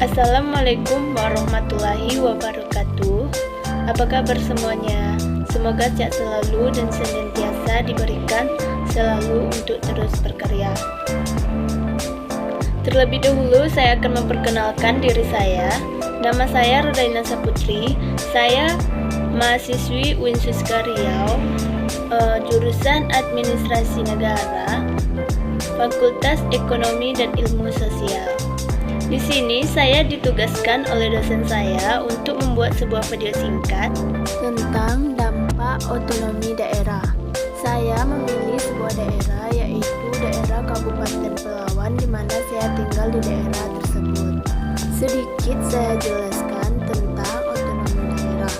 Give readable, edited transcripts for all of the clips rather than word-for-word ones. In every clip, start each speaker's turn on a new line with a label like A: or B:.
A: Assalamualaikum warahmatullahi wabarakatuh. Apa kabar semuanya? Semoga sehat selalu dan senantiasa diberikan selalu untuk terus berkarya. Terlebih dahulu saya akan memperkenalkan diri saya. Nama saya Rodaina Saputri. Saya mahasiswi Winsuska Riau, jurusan Administrasi Negara, Fakultas Ekonomi dan Ilmu Sosial. Di sini saya ditugaskan oleh dosen saya untuk membuat sebuah video singkat tentang dampak otonomi daerah. Saya memilih sebuah daerah, yaitu daerah Kabupaten Pelalawan, di mana saya tinggal di daerah tersebut. Sedikit saya jelaskan tentang otonomi daerah.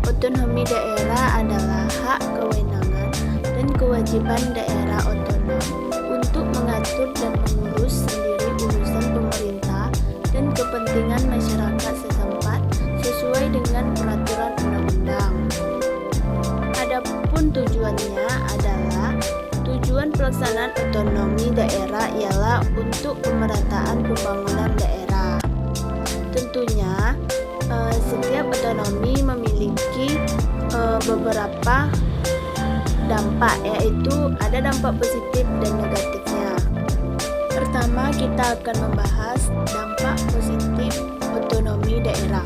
A: Otonomi daerah adalah hak kewenangan dan kewajiban daerah otonom untuk mengatur dan mengurus sendiri urusan pemerintah dan kepentingan masyarakat setempat sesuai dengan peraturan undang-undang. Adapun tujuannya adalah tujuan pelaksanaan otonomi daerah ialah untuk pemerataan pembangunan daerah. Tentunya setiap otonomi memiliki beberapa dampak, yaitu ada dampak positif dan negatifnya. Pertama, kita akan membahas dampak positif otonomi daerah.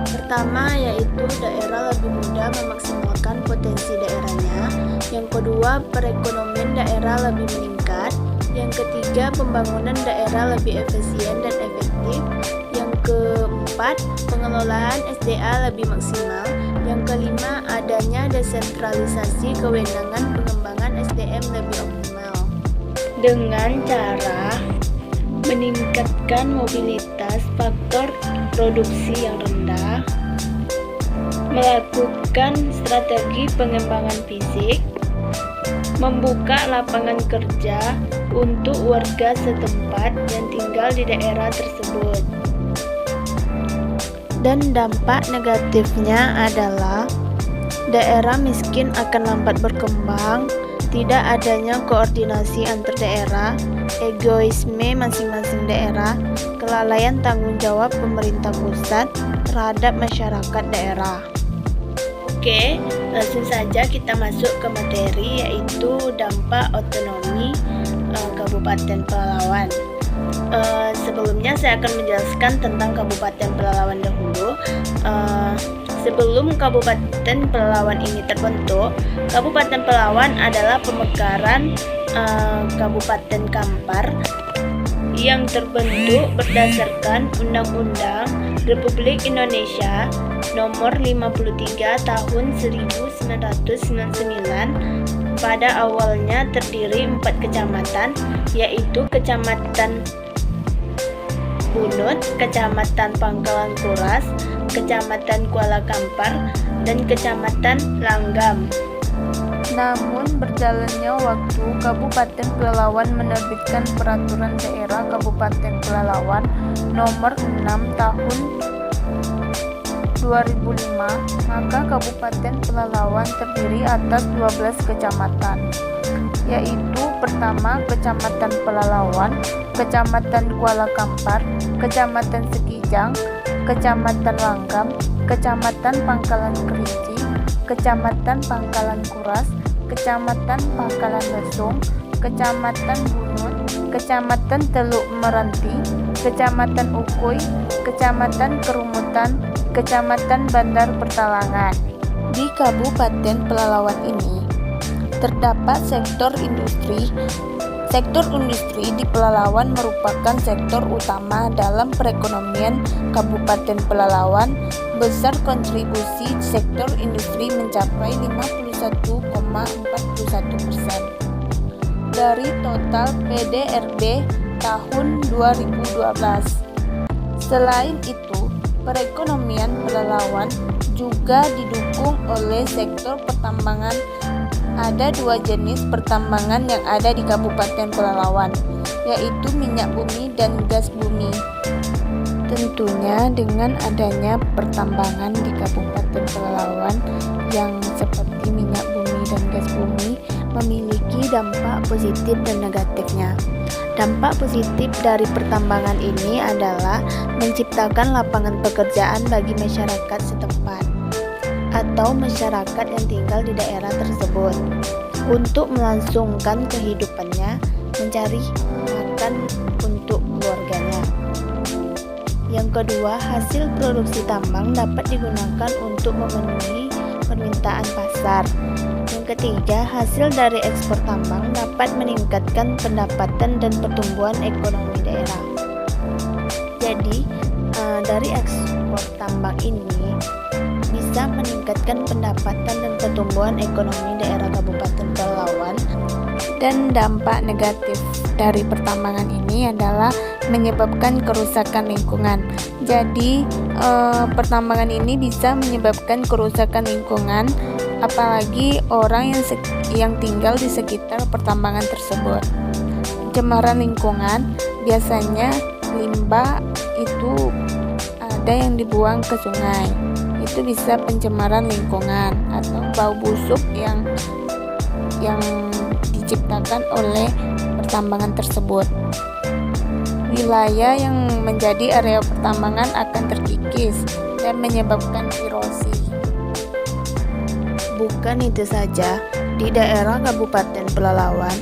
A: Pertama, yaitu daerah lebih mudah memaksimalkan potensi daerahnya. Yang kedua, perekonomian daerah lebih meningkat. Yang ketiga, pembangunan daerah lebih efisien dan efektif. Yang keempat, pengelolaan SDA lebih maksimal. Yang kelima, adanya desentralisasi kewenangan pengembangan SDM lebih optimal. Dengan cara meningkatkan mobilitas faktor produksi yang rendah, melakukan strategi pengembangan fisik, membuka lapangan kerja untuk warga setempat yang tinggal di daerah tersebut. Dan dampak negatifnya adalah daerah miskin akan lambat berkembang, tidak adanya koordinasi antar daerah, egoisme masing-masing daerah, kelalaian tanggung jawab pemerintah pusat terhadap masyarakat daerah. Oke, langsung saja kita masuk ke materi, yaitu dampak otonomi Kabupaten Pelalawan. Sebelumnya saya akan menjelaskan tentang Kabupaten Pelalawan dahulu. Sebelum Kabupaten Pelalawan ini terbentuk, Kabupaten Pelalawan adalah pemekaran Kabupaten Kampar yang terbentuk berdasarkan Undang-Undang Republik Indonesia Nomor 53 Tahun 1999. Pada awalnya terdiri 4 kecamatan, yaitu Kecamatan Bunut, Kecamatan Pangkalan Kuras, Kecamatan Kuala Kampar, dan Kecamatan Langgam. Namun berjalannya waktu, Kabupaten Pelalawan menerbitkan Peraturan Daerah Kabupaten Pelalawan Nomor 6 Tahun 2005, maka Kabupaten Pelalawan terdiri atas 12 kecamatan, yaitu pertama Kecamatan Pelalawan, Kecamatan Kuala Kampar, Kecamatan Sekijang, Kecamatan Langgam, Kecamatan Pangkalan Kerinci, Kecamatan Pangkalan Kuras, Kecamatan Pangkalan Lesung, Kecamatan Bunut, Kecamatan Teluk Meranti, Kecamatan Ukui, Kecamatan Kerumutan, Kecamatan Bandar Pertalangan. Di Kabupaten Pelalawan ini terdapat sektor industri. Sektor industri di Pelalawan merupakan sektor utama dalam perekonomian Kabupaten Pelalawan. Besar kontribusi sektor industri mencapai 51,41% dari total PDRB tahun 2012. Selain itu, perekonomian Pelalawan juga didukung oleh sektor pertambangan. Ada 2 jenis pertambangan yang ada di Kabupaten Pelalawan, yaitu minyak bumi dan gas bumi. Tentunya dengan adanya pertambangan di Kabupaten Pelalawan yang seperti minyak bumi dan gas bumi memiliki dampak positif dan negatifnya. Dampak positif dari pertambangan ini adalah menciptakan lapangan pekerjaan bagi masyarakat setempat atau masyarakat yang tinggal di daerah tersebut untuk melangsungkan kehidupannya, mencari makan untuk keluarganya. Yang kedua, hasil produksi tambang dapat digunakan untuk memenuhi permintaan pasar. Yang ketiga, hasil dari ekspor tambang dapat meningkatkan pendapatan dan pertumbuhan ekonomi daerah. Jadi, dari ekspor tambang ini bisa meningkatkan pendapatan dan pertumbuhan ekonomi daerah Kabupaten Pelalawan. Dan dampak negatif dari pertambangan ini adalah menyebabkan kerusakan lingkungan. Jadi pertambangan ini bisa menyebabkan kerusakan lingkungan, apalagi orang yang tinggal di sekitar pertambangan tersebut. Pencemaran lingkungan, biasanya limbah itu ada yang dibuang ke sungai. Itu bisa pencemaran lingkungan atau bau busuk yang diciptakan oleh pertambangan tersebut. Wilayah yang menjadi area pertambangan akan terkikis dan menyebabkan erosi. Bukan itu saja, di daerah Kabupaten Pelalawan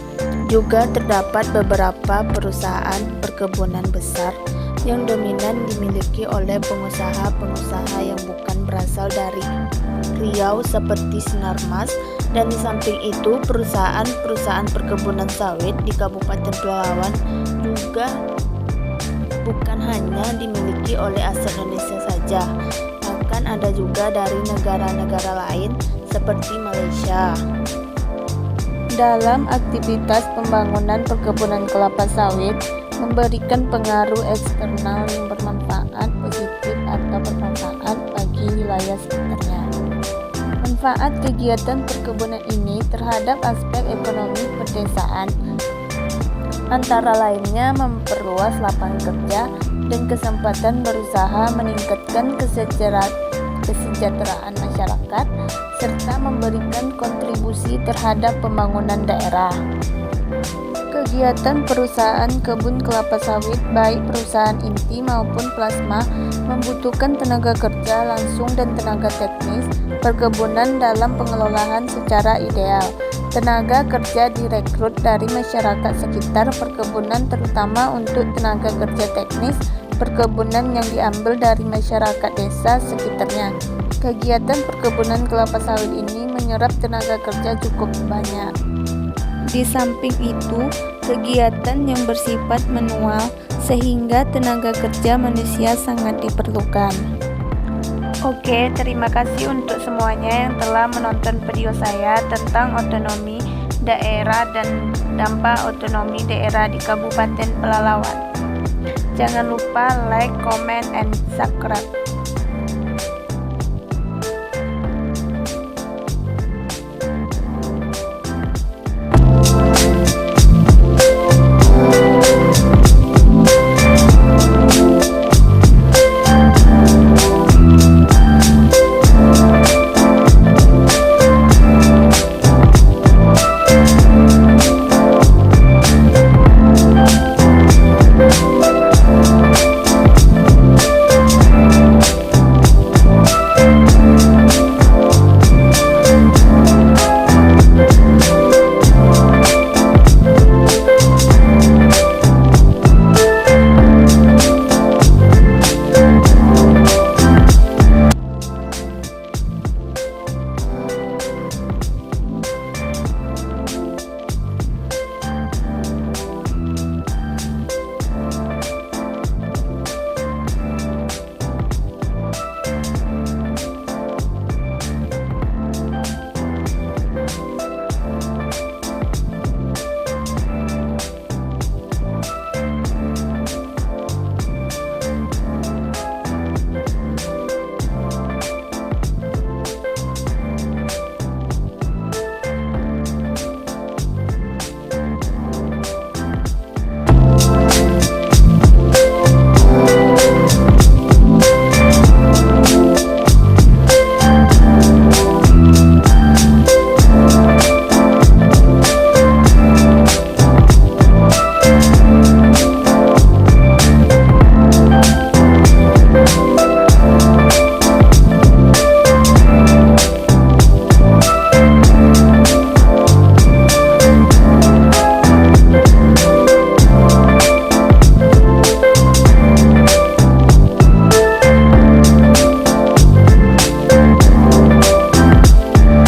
A: juga terdapat beberapa perusahaan perkebunan besar yang dominan dimiliki oleh pengusaha-pengusaha yang bukan berasal dari Riau seperti Sinarmas, dan di samping itu perusahaan-perusahaan perkebunan sawit di Kabupaten Pelalawan juga bukan hanya dimiliki oleh asal Indonesia saja, bahkan ada juga dari negara-negara lain seperti Malaysia. Dalam aktivitas pembangunan perkebunan kelapa sawit memberikan pengaruh eksternal yang bermanfaat positif atau bermanfaat bagi wilayah sekitarnya. Manfaat kegiatan perkebunan ini terhadap aspek ekonomi pedesaan antara lainnya memperluas lapangan kerja dan kesempatan berusaha, meningkatkan kesejahteraan masyarakat, serta memberikan kontribusi terhadap pembangunan daerah. Kegiatan perusahaan kebun kelapa sawit, baik perusahaan inti maupun plasma, membutuhkan tenaga kerja langsung dan tenaga teknis perkebunan dalam pengelolaan secara ideal. Tenaga kerja direkrut dari masyarakat sekitar perkebunan, terutama untuk tenaga kerja teknis perkebunan yang diambil dari masyarakat desa sekitarnya. Kegiatan perkebunan kelapa sawit ini menyerap tenaga kerja cukup banyak. Di samping itu, kegiatan yang bersifat manual sehingga tenaga kerja manusia sangat diperlukan. Oke, terima kasih untuk semuanya yang telah menonton video saya tentang otonomi daerah dan dampak otonomi daerah di Kabupaten Pelalawan. Jangan lupa like, comment, and subscribe.